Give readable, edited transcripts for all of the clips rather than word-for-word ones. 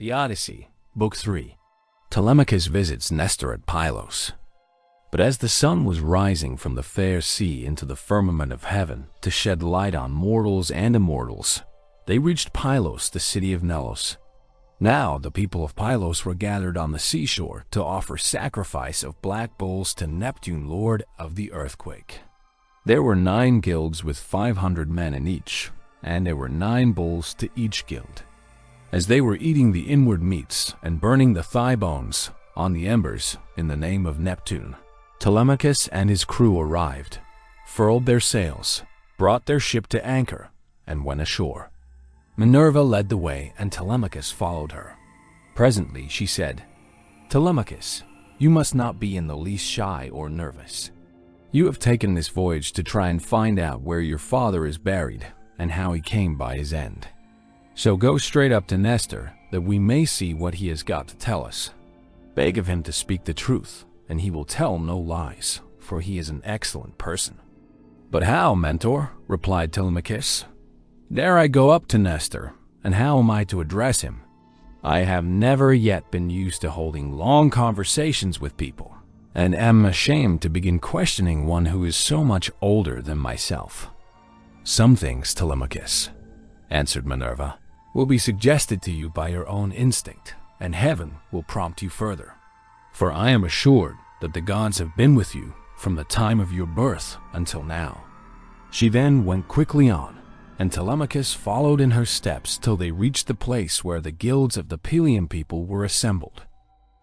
The Odyssey, Book 3. Telemachus visits Nestor at Pylos. But as the sun was rising from the fair sea into the firmament of heaven to shed light on mortals and immortals, they reached Pylos, the city of Nelos. Now the people of Pylos were gathered on the seashore to offer sacrifice of black bulls to Neptune, lord of the earthquake. There were 9 guilds with 500 men in each, and there were 9 bulls to each guild. As they were eating the inward meats and burning the thigh bones on the embers in the name of Neptune, Telemachus and his crew arrived, furled their sails, brought their ship to anchor, and went ashore. Minerva led the way, and Telemachus followed her. Presently she said, "Telemachus, you must not be in the least shy or nervous. You have taken this voyage to try and find out where your father is buried and how he came by his end. So go straight up to Nestor, that we may see what he has got to tell us. Beg of him to speak the truth, and he will tell no lies, for he is an excellent person." "But how, Mentor?" replied Telemachus. "Dare I go up to Nestor, and how am I to address him? I have never yet been used to holding long conversations with people, and am ashamed to begin questioning one who is so much older than myself." "Some things, Telemachus," answered Minerva, "will be suggested to you by your own instinct, and heaven will prompt you further. For I am assured that the gods have been with you from the time of your birth until now." She then went quickly on, and Telemachus followed in her steps till they reached the place where the guilds of the Pelian people were assembled.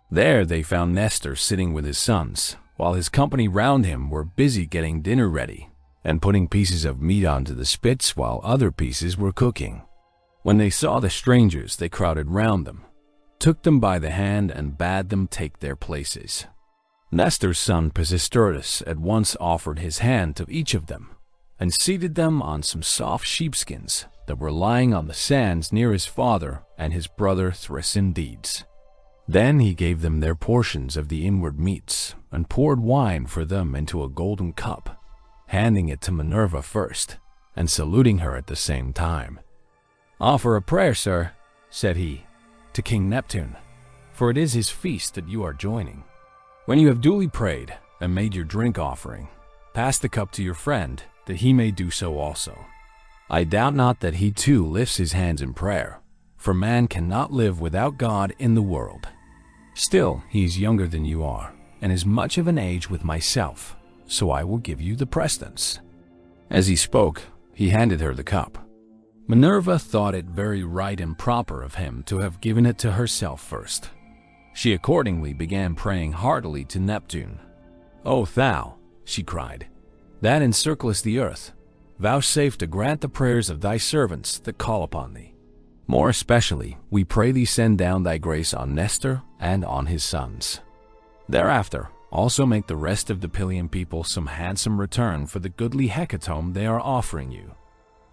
There they found Nestor sitting with his sons, while his company round him were busy getting dinner ready and putting pieces of meat onto the spits while other pieces were cooking. When they saw the strangers, they crowded round them, took them by the hand, and bade them take their places. Nestor's son Pisistratus at once offered his hand to each of them, and seated them on some soft sheepskins that were lying on the sands near his father and his brother Thrasyndides. Then he gave them their portions of the inward meats, and poured wine for them into a golden cup, handing it to Minerva first, and saluting her at the same time. "Offer a prayer, sir," said he, "to King Neptune, for it is his feast that you are joining. When you have duly prayed and made your drink offering, pass the cup to your friend, that he may do so also. I doubt not that he too lifts his hands in prayer, for man cannot live without God in the world. Still, he is younger than you are, and is much of an age with myself, so I will give you the precedence." As he spoke, he handed her the cup. Minerva thought it very right and proper of him to have given it to herself first. She accordingly began praying heartily to Neptune. "O thou," she cried, "that encirclest the earth, vouchsafe to grant the prayers of thy servants that call upon thee. More especially, we pray thee send down thy grace on Nestor and on his sons. Thereafter, also make the rest of the Pelian people some handsome return for the goodly hecatomb they are offering you.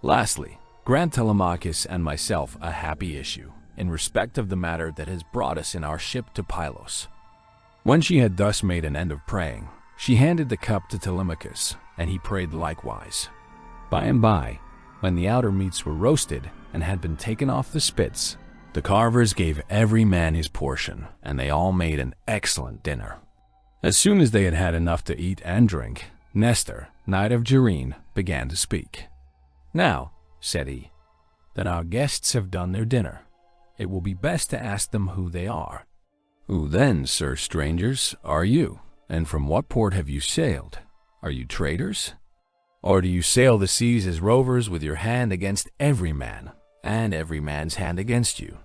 Lastly, grant Telemachus and myself a happy issue in respect of the matter that has brought us in our ship to Pylos." When she had thus made an end of praying, she handed the cup to Telemachus, and he prayed likewise. By and by, when the outer meats were roasted and had been taken off the spits, the carvers gave every man his portion, and they all made an excellent dinner. As soon as they had had enough to eat and drink, Nestor, knight of Gerene, began to speak. "Now," said he, "that our guests have done their dinner, it will be best to ask them who they are. Who then, sir strangers, are you, and from what port have you sailed? Are you traders? Or do you sail the seas as rovers with your hand against every man, and every man's hand against you?"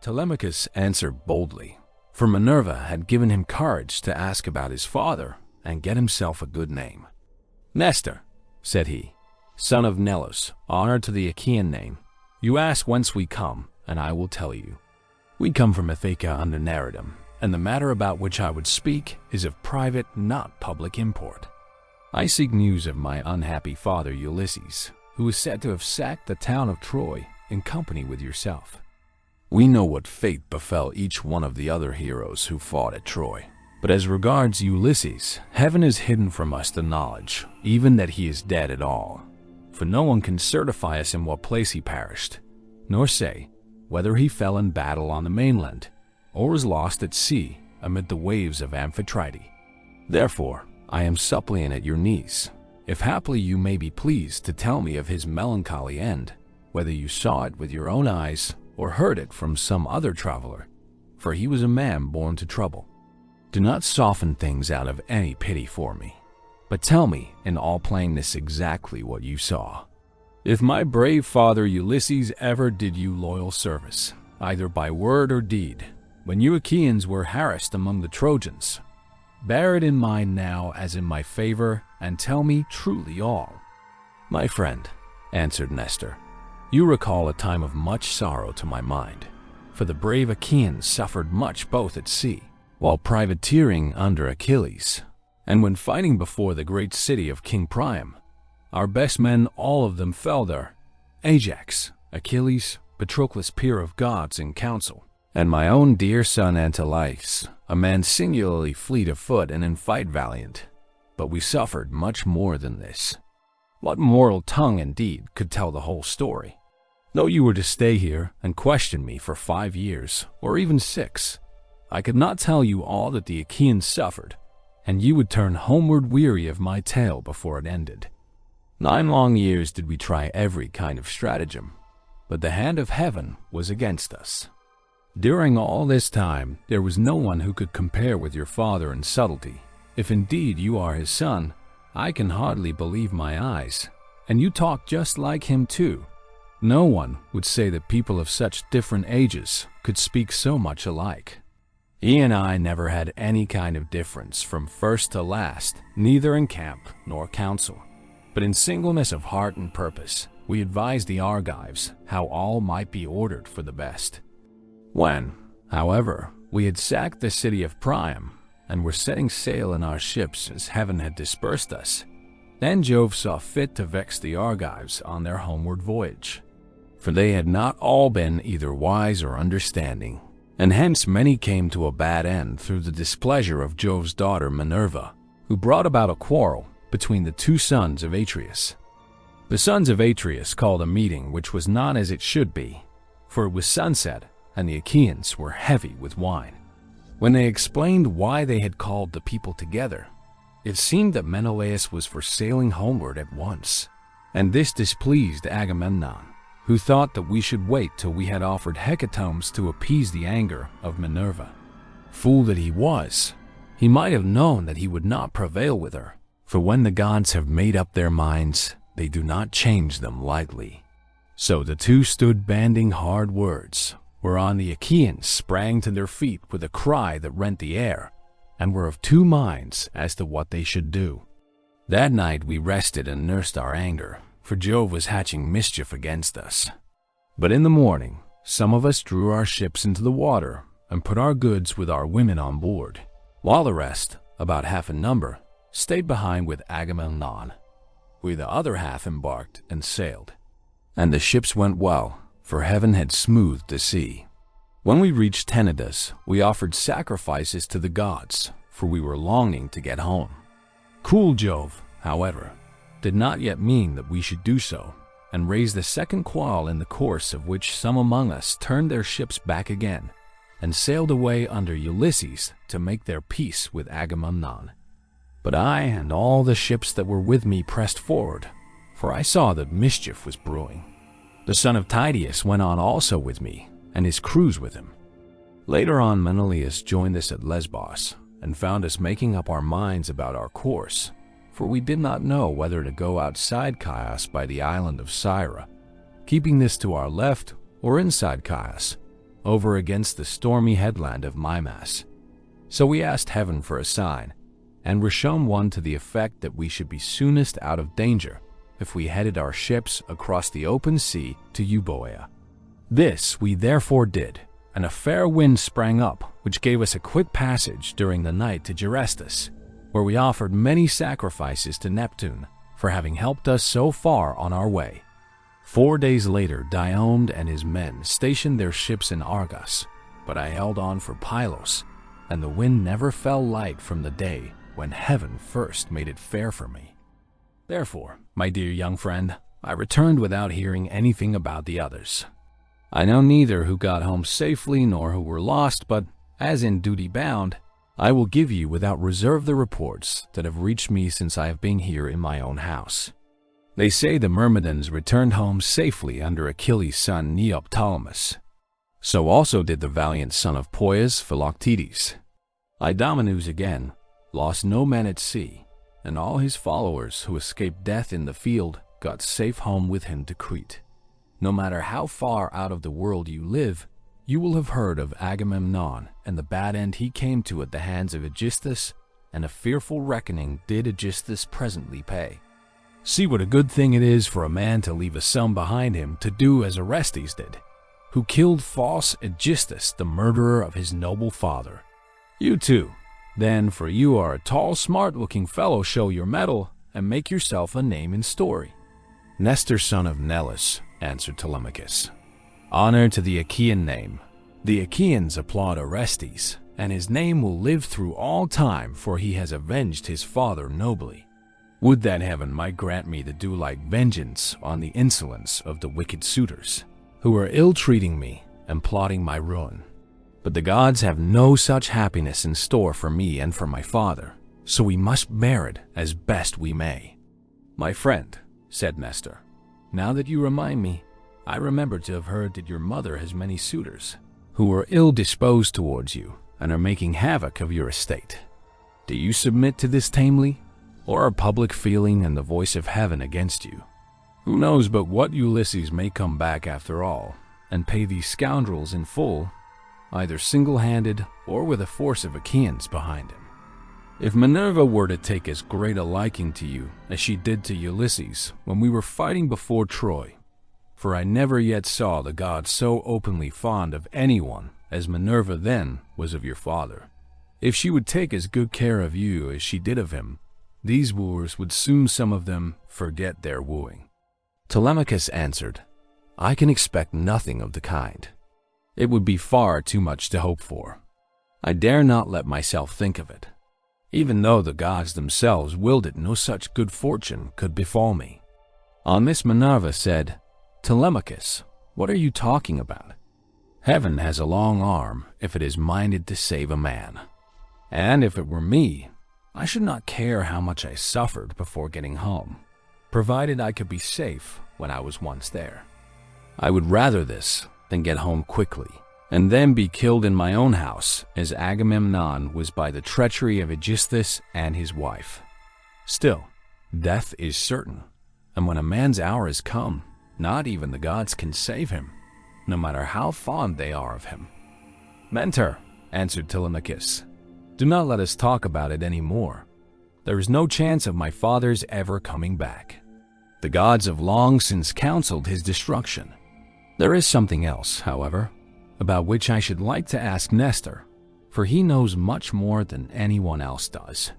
Telemachus answered boldly, for Minerva had given him courage to ask about his father and get himself a good name. "Nestor," said he, "son of Nelos, honor to the Achaean name. You ask whence we come, and I will tell you. We come from Ithaca under Neridum, and the matter about which I would speak is of private, not public import. I seek news of my unhappy father Ulysses, who is said to have sacked the town of Troy in company with yourself. We know what fate befell each one of the other heroes who fought at Troy. But as regards Ulysses, heaven has hidden from us the knowledge, even that he is dead at all. For no one can certify us in what place he perished, nor say, whether he fell in battle on the mainland, or was lost at sea amid the waves of Amphitrite. Therefore, I am suppliant at your knees, if haply you may be pleased to tell me of his melancholy end, whether you saw it with your own eyes or heard it from some other traveler, for he was a man born to trouble. Do not soften things out of any pity for me, but tell me in all plainness exactly what you saw. If my brave father Ulysses ever did you loyal service, either by word or deed, when you Achaeans were harassed among the Trojans, bear it in mind now as in my favor, and tell me truly all. My friend, answered Nestor, you recall a time of much sorrow to my mind, for the brave Achaeans suffered much both at sea, while privateering under Achilles, and when fighting before the great city of King Priam. Our best men, all of them, fell there: Ajax, Achilles, Patroclus, peer of gods in council, and my own dear son Antilochus, a man singularly fleet of foot and in fight valiant. But we suffered much more than this. What mortal tongue indeed could tell the whole story? Though you were to stay here and question me for 5 years, or even 6, I could not tell you all that the Achaeans suffered, and you would turn homeward weary of my tale before it ended. 9 long years did we try every kind of stratagem, but the hand of heaven was against us. During all this time, there was no one who could compare with your father in subtlety. If indeed you are his son, I can hardly believe my eyes, and you talk just like him too. No one would say that people of such different ages could speak so much alike. He and I never had any kind of difference from first to last, neither in camp nor council. But in singleness of heart and purpose, we advised the Argives how all might be ordered for the best. When, however, we had sacked the city of Priam, and were setting sail in our ships as heaven had dispersed us, then Jove saw fit to vex the Argives on their homeward voyage. For they had not all been either wise or understanding, and hence many came to a bad end through the displeasure of Jove's daughter Minerva, who brought about a quarrel between the 2 sons of Atreus. The sons of Atreus called a meeting which was not as it should be, for it was sunset, and the Achaeans were heavy with wine. When they explained why they had called the people together, it seemed that Menelaus was for sailing homeward at once, and this displeased Agamemnon, who thought that we should wait till we had offered hecatombs to appease the anger of Minerva. Fool that he was, he might have known that he would not prevail with her, for when the gods have made up their minds, they do not change them lightly. So the 2 stood banding hard words, whereon the Achaeans sprang to their feet with a cry that rent the air, and were of 2 minds as to what they should do. That night we rested and nursed our anger, for Jove was hatching mischief against us. But in the morning, some of us drew our ships into the water and put our goods with our women on board, while the rest, about half in number, stayed behind with Agamemnon. We the other half embarked and sailed. And the ships went well, for heaven had smoothed the sea. When we reached Tenedos, we offered sacrifices to the gods, for we were longing to get home. Cool Jove, however, did not yet mean that we should do so, and raised a second quarrel, in the course of which some among us turned their ships back again, and sailed away under Ulysses to make their peace with Agamemnon. But I and all the ships that were with me pressed forward, for I saw that mischief was brewing. The son of Tydeus went on also with me, and his crews with him. Later on, Menelaus joined us at Lesbos, and found us making up our minds about our course, for we did not know whether to go outside Chios by the island of Syra, keeping this to our left, or inside Chios, over against the stormy headland of Mymas. So we asked heaven for a sign, and were shown one to the effect that we should be soonest out of danger if we headed our ships across the open sea to Euboea. This we therefore did, and a fair wind sprang up, which gave us a quick passage during the night to Gerestus, where we offered many sacrifices to Neptune for having helped us so far on our way. 4 days later, Diomede and his men stationed their ships in Argos, but I held on for Pylos, and the wind never fell light from the day when heaven first made it fair for me. Therefore, my dear young friend, I returned without hearing anything about the others. I know neither who got home safely nor who were lost, but as in duty bound, I will give you without reserve the reports that have reached me since I have been here in my own house. They say the Myrmidons returned home safely under Achilles' son Neoptolemus. So also did the valiant son of Poeas, Philoctetes. Idomeneus again lost no man at sea, and all his followers who escaped death in the field got safe home with him to Crete. No matter how far out of the world you live, you will have heard of Agamemnon and the bad end he came to at the hands of Aegisthus, and a fearful reckoning did Aegisthus presently pay. See what a good thing it is for a man to leave a son behind him to do as Orestes did, who killed false Aegisthus, the murderer of his noble father. You too, then, for you are a tall, smart-looking fellow, show your mettle and make yourself a name in story. Nestor, son of Nellus, answered Telemachus. Honor to the Achaean name. The Achaeans applaud Orestes, and his name will live through all time, for he has avenged his father nobly. Would that heaven might grant me to do like vengeance on the insolence of the wicked suitors, who are ill-treating me and plotting my ruin. But the gods have no such happiness in store for me and for my father, so we must bear it as best we may. My friend, said Nestor, now that you remind me, I remember to have heard that your mother has many suitors, who are ill-disposed towards you and are making havoc of your estate. Do you submit to this tamely, or are public feeling and the voice of heaven against you? Who knows but what Ulysses may come back after all, and pay these scoundrels in full, either single-handed or with a force of Achaeans behind him. If Minerva were to take as great a liking to you as she did to Ulysses when we were fighting before Troy, for I never yet saw the gods so openly fond of anyone as Minerva then was of your father. If she would take as good care of you as she did of him, these wooers would soon some of them forget their wooing. Telemachus answered, I can expect nothing of the kind. It would be far too much to hope for. I dare not let myself think of it. Even though the gods themselves willed it, no such good fortune could befall me. On this Minerva said, Telemachus, what are you talking about? Heaven has a long arm if it is minded to save a man. And if it were me, I should not care how much I suffered before getting home, provided I could be safe when I was once there. I would rather this than get home quickly, and then be killed in my own house, as Agamemnon was by the treachery of Aegisthus and his wife. Still, death is certain, and when a man's hour is come, not even the gods can save him, no matter how fond they are of him. Mentor, answered Telemachus, do not let us talk about it any more. There is no chance of my father's ever coming back. The gods have long since counseled his destruction. There is something else, however, about which I should like to ask Nestor, for he knows much more than anyone else does.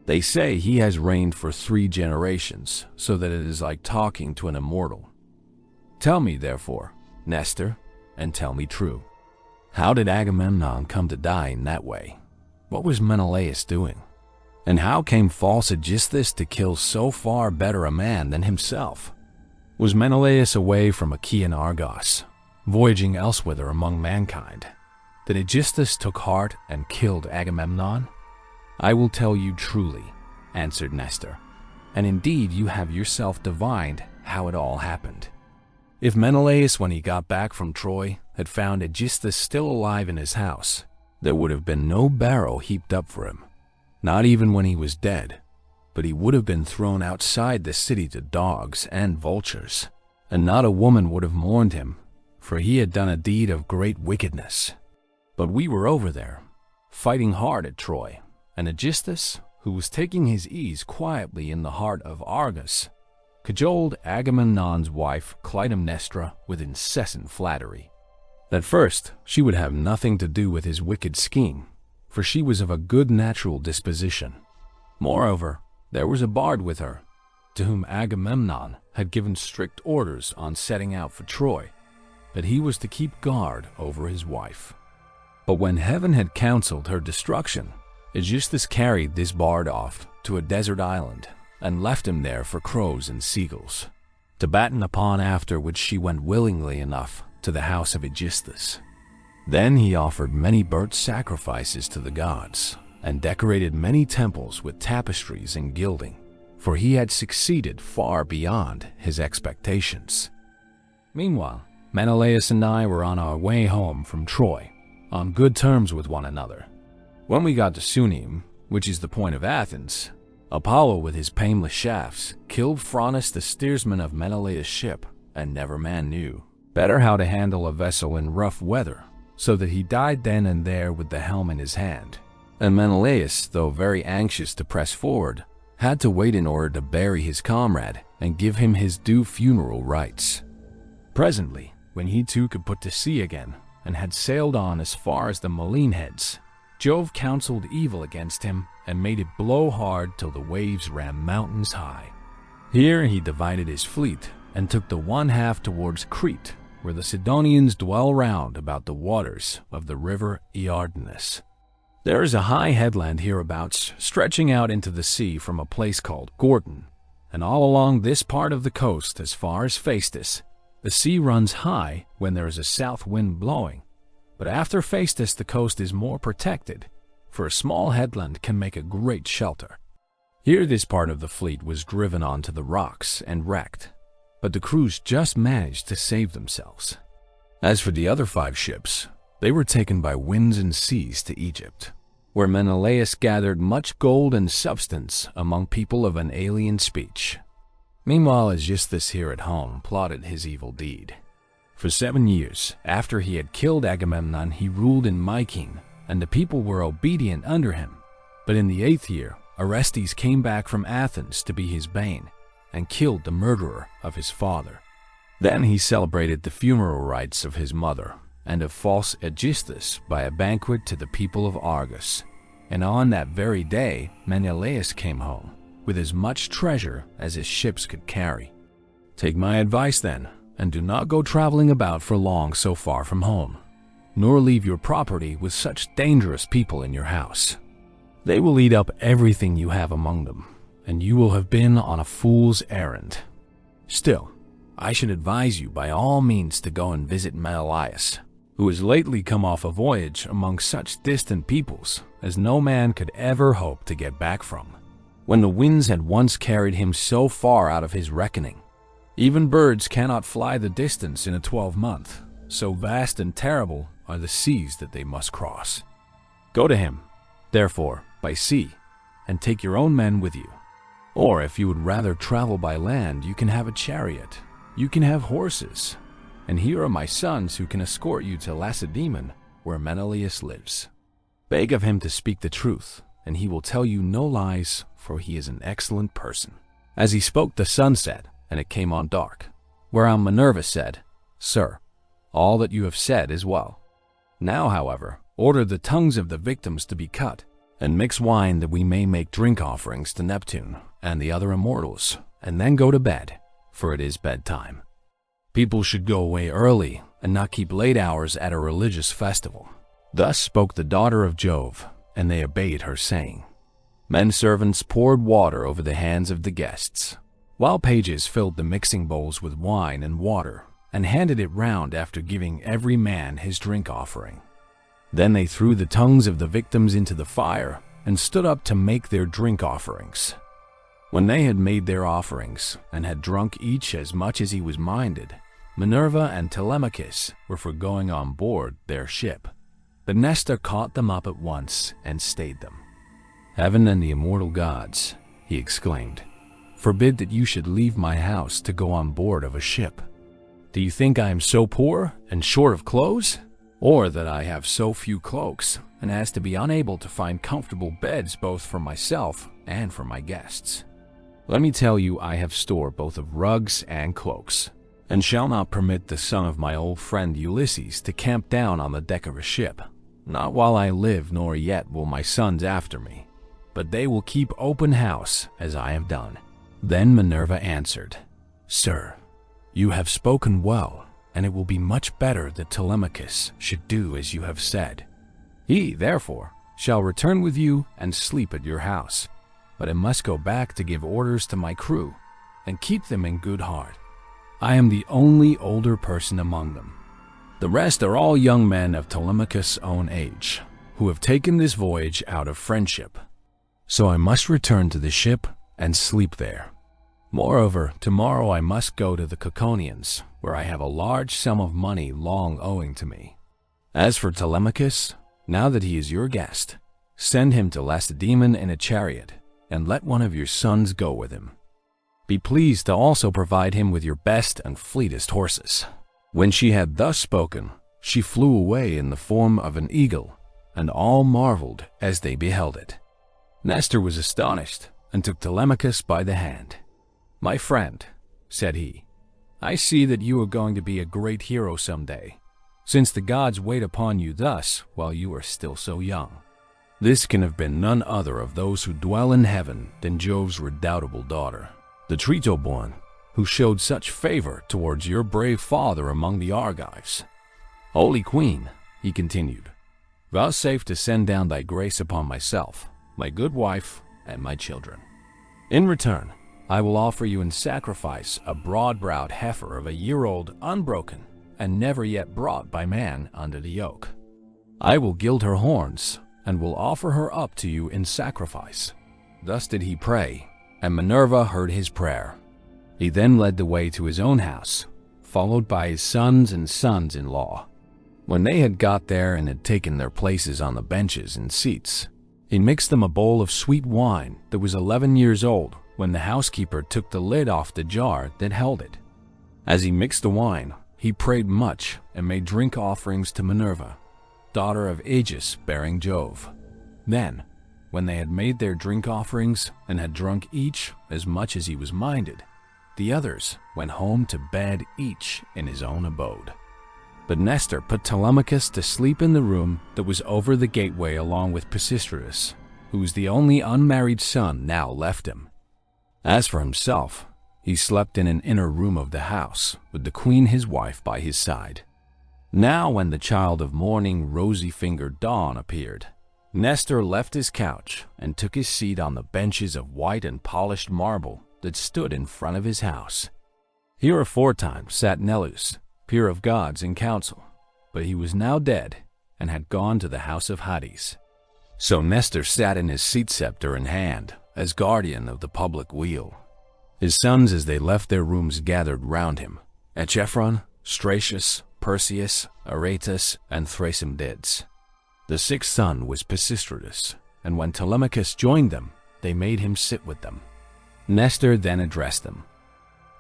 They say he has reigned for 3 generations, so that it is like talking to an immortal. Tell me, therefore, Nestor, and tell me true. How did Agamemnon come to die in that way? What was Menelaus doing? And how came false Aegisthus to kill so far better a man than himself? Was Menelaus away from Achaean Argos, voyaging elsewhither among mankind, that Aegisthus took heart and killed Agamemnon? I will tell you truly, answered Nestor, and indeed you have yourself divined how it all happened. If Menelaus, when he got back from Troy, had found Aegisthus still alive in his house, there would have been no barrow heaped up for him, not even when he was dead, but he would have been thrown outside the city to dogs and vultures, and not a woman would have mourned him, for he had done a deed of great wickedness. But we were over there, fighting hard at Troy, and Aegisthus, who was taking his ease quietly in the heart of Argos, cajoled Agamemnon's wife Clytemnestra with incessant flattery. At first, she would have nothing to do with his wicked scheme, for she was of a good natural disposition. Moreover, there was a bard with her, to whom Agamemnon had given strict orders on setting out for Troy, that he was to keep guard over his wife. But when heaven had counseled her destruction, Aegisthus carried this bard off to a desert island, and left him there for crows and seagulls, to batten upon, after which she went willingly enough to the house of Aegisthus. Then he offered many burnt sacrifices to the gods and decorated many temples with tapestries and gilding, for he had succeeded far beyond his expectations. Meanwhile, Menelaus and I were on our way home from Troy, on good terms with one another. When we got to Sunium, which is the point of Athens, Apollo with his painless shafts killed Phronus the steersman of Menelaus' ship, and never man knew better how to handle a vessel in rough weather, so that he died then and there with the helm in his hand. And Menelaus, though very anxious to press forward, had to wait in order to bury his comrade and give him his due funeral rites. Presently, when he too could put to sea again, and had sailed on as far as the Mylene heads, Jove counseled evil against him and made it blow hard till the waves ran mountains high. Here he divided his fleet and took the one half towards Crete, where the Sidonians dwell round about the waters of the river Iardanus. There is a high headland hereabouts, stretching out into the sea from a place called Gortyn, and all along this part of the coast as far as Phaestus, the sea runs high when there is a south wind blowing, but after Phaestus the coast is more protected, for a small headland can make a great shelter. Here this part of the fleet was driven onto the rocks and wrecked, but the crews just managed to save themselves. As for the other 5 ships, they were taken by winds and seas to Egypt, where Menelaus gathered much gold and substance among people of an alien speech. Meanwhile, Aegisthus here at home plotted his evil deed. For 7 years after he had killed Agamemnon, he ruled in Mycene, and the people were obedient under him. But in the 8th year, Orestes came back from Athens to be his bane, and killed the murderer of his father. Then he celebrated the funeral rites of his mother and of false Aegisthus by a banquet to the people of Argos. And on that very day Menelaus came home, with as much treasure as his ships could carry. Take my advice then, and do not go traveling about for long so far from home, nor leave your property with such dangerous people in your house. They will eat up everything you have among them, and you will have been on a fool's errand. Still, I should advise you by all means to go and visit Menelaus, who has lately come off a voyage among such distant peoples as no man could ever hope to get back from, when the winds had once carried him so far out of his reckoning. Even birds cannot fly the distance in a 12-month, so vast and terrible are the seas that they must cross. Go to him, therefore, by sea, and take your own men with you. Or if you would rather travel by land, you can have a chariot, you can have horses, and here are my sons who can escort you to Lacedaemon, where Menelaus lives. Beg of him to speak the truth, and he will tell you no lies, for he is an excellent person." As he spoke, the sun set, and it came on dark, whereon Minerva said, "Sir, all that you have said is well. Now, however, order the tongues of the victims to be cut, and mix wine that we may make drink offerings to Neptune and the other immortals, and then go to bed, for it is bedtime. People should go away early and not keep late hours at a religious festival." Thus spoke the daughter of Jove, and they obeyed her saying. Men servants poured water over the hands of the guests, while pages filled the mixing bowls with wine and water and handed it round after giving every man his drink offering. Then they threw the tongues of the victims into the fire and stood up to make their drink offerings. When they had made their offerings and had drunk each as much as he was minded, Minerva and Telemachus were for going on board their ship. But Nestor caught them up at once and stayed them. "Heaven and the immortal gods," he exclaimed, "forbid that you should leave my house to go on board of a ship. Do you think I am so poor and short of clothes? Or that I have so few cloaks, and as to be unable to find comfortable beds both for myself and for my guests? Let me tell you, I have store both of rugs and cloaks, and shall not permit the son of my old friend Ulysses to camp down on the deck of a ship. Not while I live, nor yet will my sons after me, but they will keep open house as I have done." Then Minerva answered, "Sir, you have spoken well, and it will be much better that Telemachus should do as you have said. He, therefore, shall return with you and sleep at your house, but I must go back to give orders to my crew and keep them in good heart. I am the only older person among them, The rest are all young men of Telemachus' own age, who have taken this voyage out of friendship. So I must return to the ship and sleep there. Moreover, tomorrow I must go to the Ciconians, where I have a large sum of money long owing to me. As for Telemachus, now that he is your guest, send him to Lacedaemon in a chariot, and let one of your sons go with him. Be pleased to also provide him with your best and fleetest horses." When she had thus spoken, she flew away in the form of an eagle, and all marveled as they beheld it. Nestor was astonished, and took Telemachus by the hand. "My friend," said he, "I see that you are going to be a great hero some day, since the gods wait upon you thus while you are still so young. This can have been none other of those who dwell in heaven than Jove's redoubtable daughter, the Tritoborn, who showed such favor towards your brave father among the Argives. Holy Queen," he continued, "vouchsafe to send down thy grace upon myself, my good wife, and my children. In return, I will offer you in sacrifice a broad-browed heifer of a year old, unbroken, and never yet brought by man under the yoke. I will gild her horns, and will offer her up to you in sacrifice." Thus did he pray, and Minerva heard his prayer. He then led the way to his own house, followed by his sons and sons-in-law. When they had got there and had taken their places on the benches and seats, he mixed them a bowl of sweet wine that was 11 years old when the housekeeper took the lid off the jar that held it. As he mixed the wine, he prayed much and made drink offerings to Minerva, daughter of Aegis bearing Jove. Then, when they had made their drink offerings and had drunk each as much as he was minded, the others went home to bed, each in his own abode. But Nestor put Telemachus to sleep in the room that was over the gateway along with Pisistratus, who was the only unmarried son now left him. As for himself, he slept in an inner room of the house, with the queen his wife by his side. Now when the child of morning, rosy-fingered dawn appeared, Nestor left his couch and took his seat on the benches of white and polished marble that stood in front of his house. Here aforetime sat Neleus, peer of gods, in council, but he was now dead and had gone to the house of Hades. So Nestor sat in his seat, scepter in hand, as guardian of the public weal. His sons, as they left their rooms, gathered round him: Echephron, Stratius, Perseus, Aretus, and Thrasymedes. The sixth son was Pisistratus, and when Telemachus joined them, they made him sit with them. Nestor then addressed them.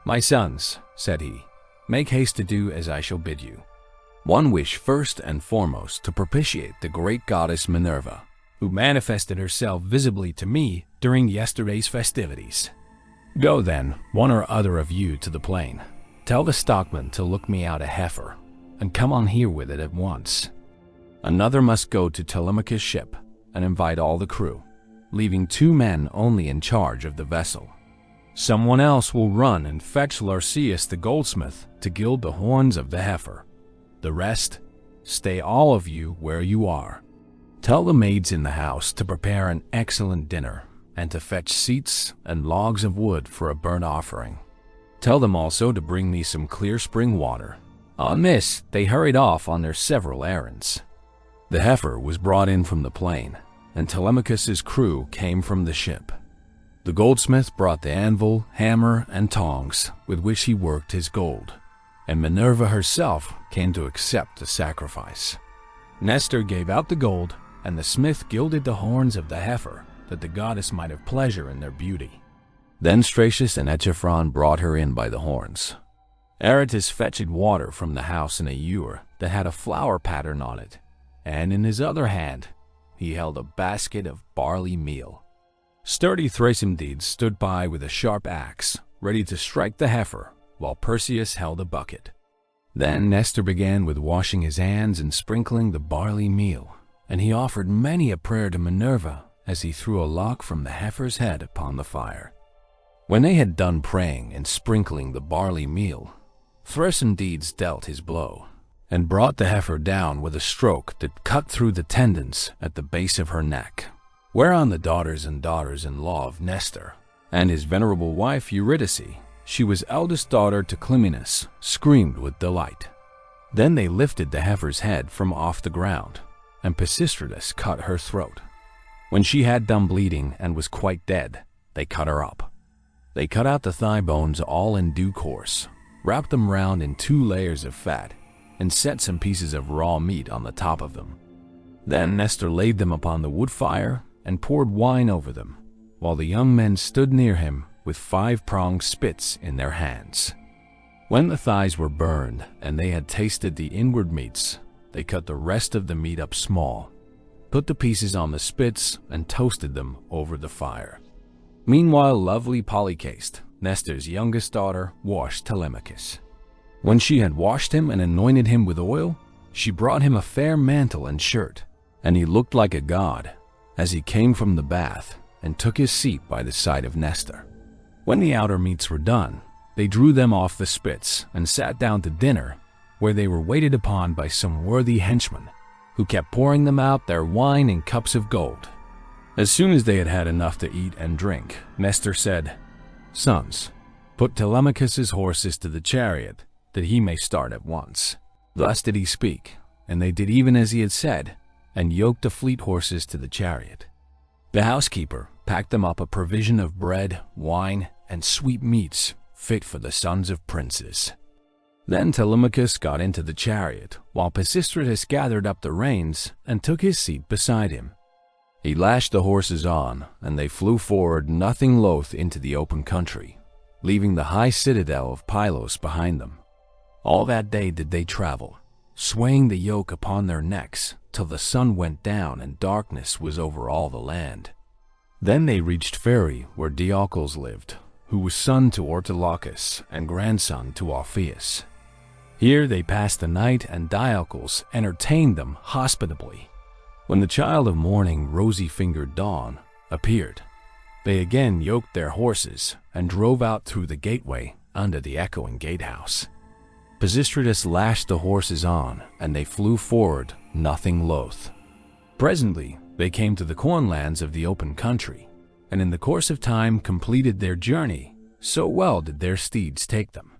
"My sons," said he, "make haste to do as I shall bid you. One wish first and foremost to propitiate the great goddess Minerva, who manifested herself visibly to me during yesterday's festivities. Go then, one or other of you, to the plain. Tell the stockman to look me out a heifer, and come on here with it at once. Another must go to Telemachus' ship and invite all the crew, leaving 2 men only in charge of the vessel. Someone else will run and fetch Larceus the goldsmith to gild the horns of the heifer. The rest, stay all of you where you are. Tell the maids in the house to prepare an excellent dinner and to fetch seats and logs of wood for a burnt offering. Tell them also to bring me some clear spring water." On this, they hurried off on their several errands. The heifer was brought in from the plain, and Telemachus's crew came from the ship. The goldsmith brought the anvil, hammer, and tongs with which he worked his gold, and Minerva herself came to accept the sacrifice. Nestor gave out the gold, and the smith gilded the horns of the heifer, that the goddess might have pleasure in their beauty. Then Stratius and Echephron brought her in by the horns. Aretus fetched water from the house in a ewer that had a flower pattern on it, and in his other hand he held a basket of barley meal. Sturdy Thrasymedes stood by with a sharp axe, ready to strike the heifer, while Perseus held a bucket. Then Nestor began with washing his hands and sprinkling the barley meal, and he offered many a prayer to Minerva as he threw a lock from the heifer's head upon the fire. When they had done praying and sprinkling the barley meal, Thrasymedes dealt his blow, and brought the heifer down with a stroke that cut through the tendons at the base of her neck. Whereon the daughters and daughters-in-law of Nestor, and his venerable wife Eurydice, she was eldest daughter to Clymenus, screamed with delight. Then they lifted the heifer's head from off the ground, and Pisistratus cut her throat. When she had done bleeding and was quite dead, they cut her up. They cut out the thigh bones all in due course, wrapped them round in 2 layers of fat, and set some pieces of raw meat on the top of them. Then Nestor laid them upon the wood fire and poured wine over them, while the young men stood near him with 5-pronged spits in their hands. When the thighs were burned and they had tasted the inward meats, they cut the rest of the meat up small, put the pieces on the spits, and toasted them over the fire. Meanwhile, lovely Polycaste, Nestor's youngest daughter, washed Telemachus. When she had washed him and anointed him with oil, she brought him a fair mantle and shirt, and he looked like a god as he came from the bath and took his seat by the side of Nestor. When the outer meats were done, they drew them off the spits and sat down to dinner, where they were waited upon by some worthy henchmen, who kept pouring them out their wine in cups of gold. As soon as they had had enough to eat and drink, Nestor said, "Sons, put Telemachus's horses to the chariot, that he may start at once." Thus did he speak, and they did even as he had said, and yoked the fleet horses to the chariot. The housekeeper packed them up a provision of bread, wine, and sweet meats fit for the sons of princes. Then Telemachus got into the chariot, while Pisistratus gathered up the reins and took his seat beside him. He lashed the horses on, and they flew forward nothing loath into the open country, leaving the high citadel of Pylos behind them. All that day did they travel, swaying the yoke upon their necks till the sun went down and darkness was over all the land. Then they reached Pheræ, where Diocles lived, who was son to Ortolachus and grandson to Orpheus. Here they passed the night, and Diocles entertained them hospitably. When the child of morning, rosy-fingered Dawn, appeared, they again yoked their horses and drove out through the gateway under the echoing gatehouse. Pisistratus lashed the horses on, and they flew forward, nothing loath. Presently they came to the cornlands of the open country, and in the course of time completed their journey, so well did their steeds take them.